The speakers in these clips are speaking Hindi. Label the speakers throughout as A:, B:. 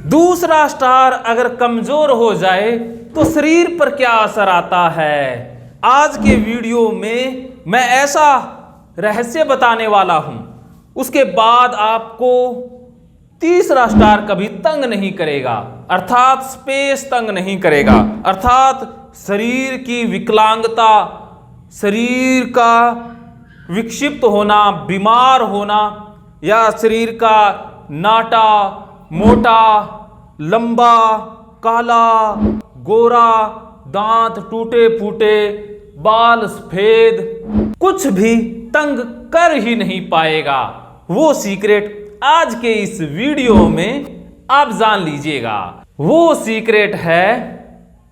A: दूसरा स्टार अगर कमजोर हो जाए तो शरीर पर क्या असर आता है। आज के वीडियो में मैं ऐसा रहस्य बताने वाला हूं, उसके बाद आपको तीसरा स्टार कभी तंग नहीं करेगा, अर्थात स्पेस तंग नहीं करेगा, अर्थात शरीर की विकलांगता, शरीर का विक्षिप्त होना, बीमार होना, या शरीर का नाटा, मोटा, लंबा, काला, गोरा, दांत टूटे फूटे, बाल सफेद, कुछ भी तंग कर ही नहीं पाएगा। वो सीक्रेट आज के इस वीडियो में आप जान लीजिएगा। वो सीक्रेट है,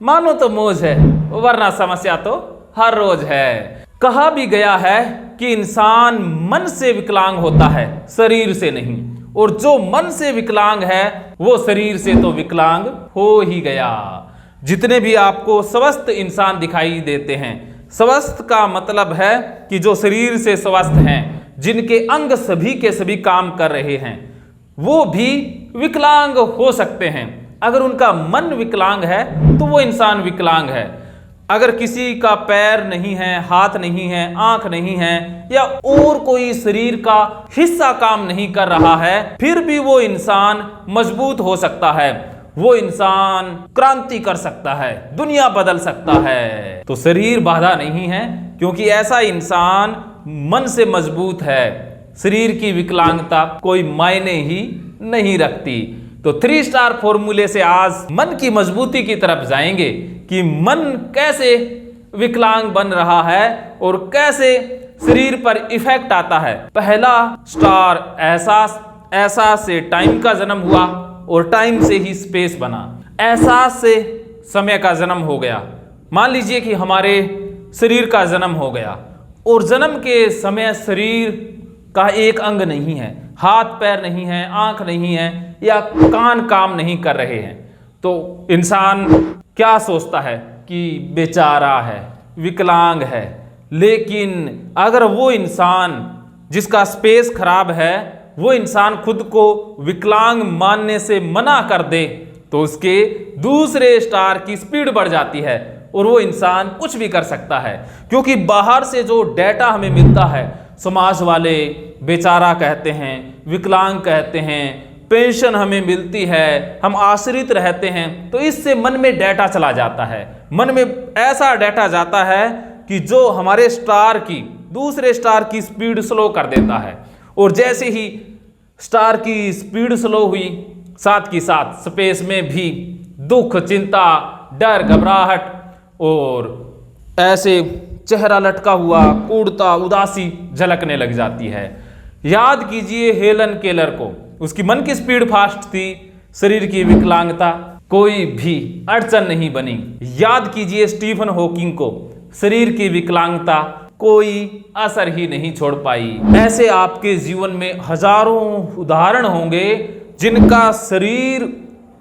A: मानो तो मौज है वरना समस्या तो हर रोज है। कहा भी गया है कि इंसान मन से विकलांग होता है, शरीर से नहीं, और जो मन से विकलांग है वो शरीर से तो विकलांग हो ही गया। जितने भी आपको स्वस्थ इंसान दिखाई देते हैं, स्वस्थ का मतलब है कि जो शरीर से स्वस्थ हैं, जिनके अंग सभी के सभी काम कर रहे हैं, वो भी विकलांग हो सकते हैं। अगर उनका मन विकलांग है तो वो इंसान विकलांग है। अगर किसी का पैर नहीं है, हाथ नहीं है, आंख नहीं है, या और कोई शरीर का हिस्सा काम नहीं कर रहा है, फिर भी वो इंसान मजबूत हो सकता है, वो इंसान क्रांति कर सकता है, दुनिया बदल सकता है। तो शरीर बाधा नहीं है, क्योंकि ऐसा इंसान मन से मजबूत है। शरीर की विकलांगता कोई मायने ही नहीं रखती। तो 3 स्टार फॉर्मूले से आज मन की मजबूती की तरफ जाएंगे कि मन कैसे विकलांग बन रहा है और कैसे शरीर पर इफेक्ट आता है। पहला स्टार एहसास। एहसास से टाइम का जन्म हुआ और टाइम से ही स्पेस बना। एहसास से समय का जन्म हो गया। मान लीजिए कि हमारे शरीर का जन्म हो गया और जन्म के समय शरीर का एक अंग नहीं है, हाथ पैर नहीं है, आंख नहीं है, या कान काम नहीं कर रहे हैं, तो इंसान क्या सोचता है कि बेचारा है, विकलांग है। लेकिन अगर वो इंसान जिसका स्पेस खराब है, वो इंसान खुद को विकलांग मानने से मना कर दे, तो उसके दूसरे स्टार की स्पीड बढ़ जाती है और वो इंसान कुछ भी कर सकता है। क्योंकि बाहर से जो डेटा हमें मिलता है, समाज वाले बेचारा कहते हैं, विकलांग कहते हैं, पेंशन हमें मिलती है, हम आश्रित रहते हैं, तो इससे मन में डेटा चला जाता है। मन में ऐसा डेटा जाता है कि जो हमारे स्टार की, दूसरे स्टार की स्पीड स्लो कर देता है। और जैसे ही स्टार की स्पीड स्लो हुई, साथ की साथ स्पेस में भी दुख, चिंता, डर, घबराहट और ऐसे चेहरा लटका हुआ, कूड़ता, उदासी झलकने लग जाती है। याद कीजिए हेलन केलर को, उसकी मन की स्पीड फास्ट थी, शरीर की विकलांगता कोई भी अड़चन नहीं बनी। याद कीजिए स्टीफन हॉकिंग को, शरीर की विकलांगता कोई असर ही नहीं छोड़ पाई। ऐसे आपके जीवन में हजारों उदाहरण होंगे जिनका शरीर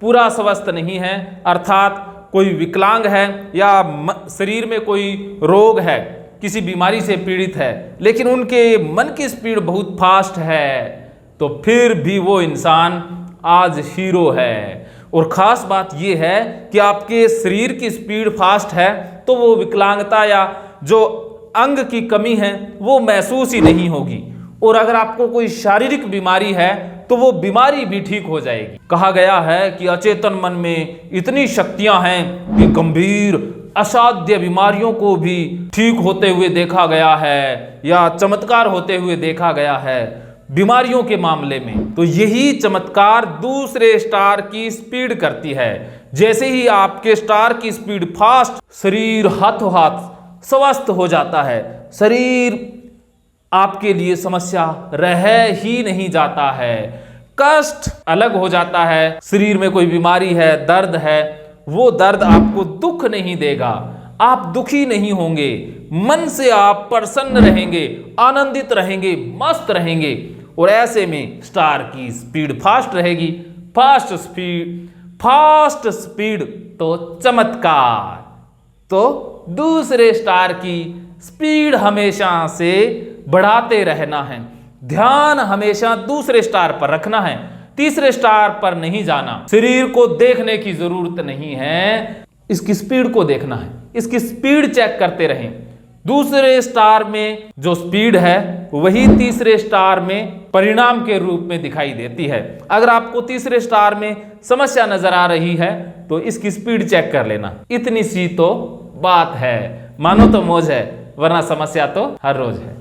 A: पूरा स्वस्थ नहीं है, अर्थात कोई विकलांग है या शरीर में कोई रोग है, किसी बीमारी से पीड़ित है, लेकिन उनके मन की स्पीड बहुत फास्ट है, तो फिर भी वो इंसान आज हीरो है। और ख़ास बात यह है कि आपके शरीर की स्पीड फास्ट है तो वो विकलांगता या जो अंग की कमी है वो महसूस ही नहीं होगी। और अगर आपको कोई शारीरिक बीमारी है तो वो बीमारी भी ठीक हो जाएगी। कहा गया है कि अचेतन मन में इतनी शक्तियां हैं कि गंभीर असाध्य बीमारियों को भी ठीक होते हुए देखा गया है, या चमत्कार होते हुए देखा गया है बीमारियों के मामले में। तो यही चमत्कार दूसरे स्टार की स्पीड करती है। जैसे ही आपके स्टार की स्पीड फास्ट, शरीर हाथों हाथ स्वस्थ हो जाता है, शरीर आपके लिए समस्या रह ही नहीं जाता है, कष्ट अलग हो जाता है। शरीर में कोई बीमारी है, दर्द है, वो दर्द आपको दुख नहीं देगा, आप दुखी नहीं होंगे, मन से आप प्रसन्न रहेंगे, आनंदित रहेंगे, मस्त रहेंगे। और ऐसे में स्टार की स्पीड फास्ट रहेगी। फास्ट स्पीड तो चमत्कार। तो दूसरे स्टार की स्पीड हमेशा से बढ़ाते रहना है, ध्यान हमेशा दूसरे स्टार पर रखना है। तीसरे स्टार पर नहीं जाना। शरीर को देखने की जरूरत नहीं है, इसकी स्पीड को देखना है। इसकी स्पीड चेक करते रहें। दूसरे स्टार में जो स्पीड है वही तीसरे स्टार में परिणाम के रूप में दिखाई देती है। अगर आपको तीसरे स्टार में समस्या नजर आ रही है तो इसकी स्पीड चेक कर लेना। इतनी सी तो बात है, मानो तो मौज है, वरना समस्या तो हर रोज है।